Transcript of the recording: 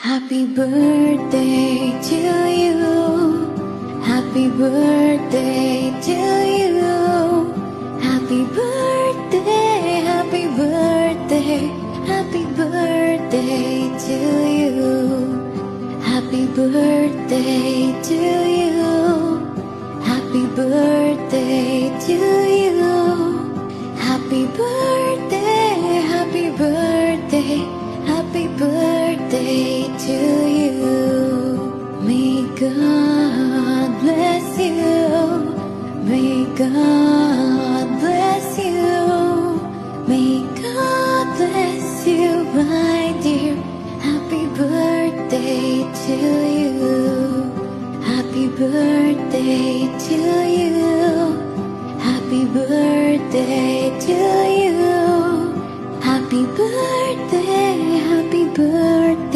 Happy birthday to you. Happy birthday to you. Happy birthday, happy birthday, happy birthday to you. Happy birthday to you. Happy birthday to you. Happy birthday, happy birthday, happy birthday to you. May God bless you. May God bless you. May God bless you, my dear. Happy birthday to you. Happy birthday to you. Happy birthday to you. Happy birthday, happy birthday.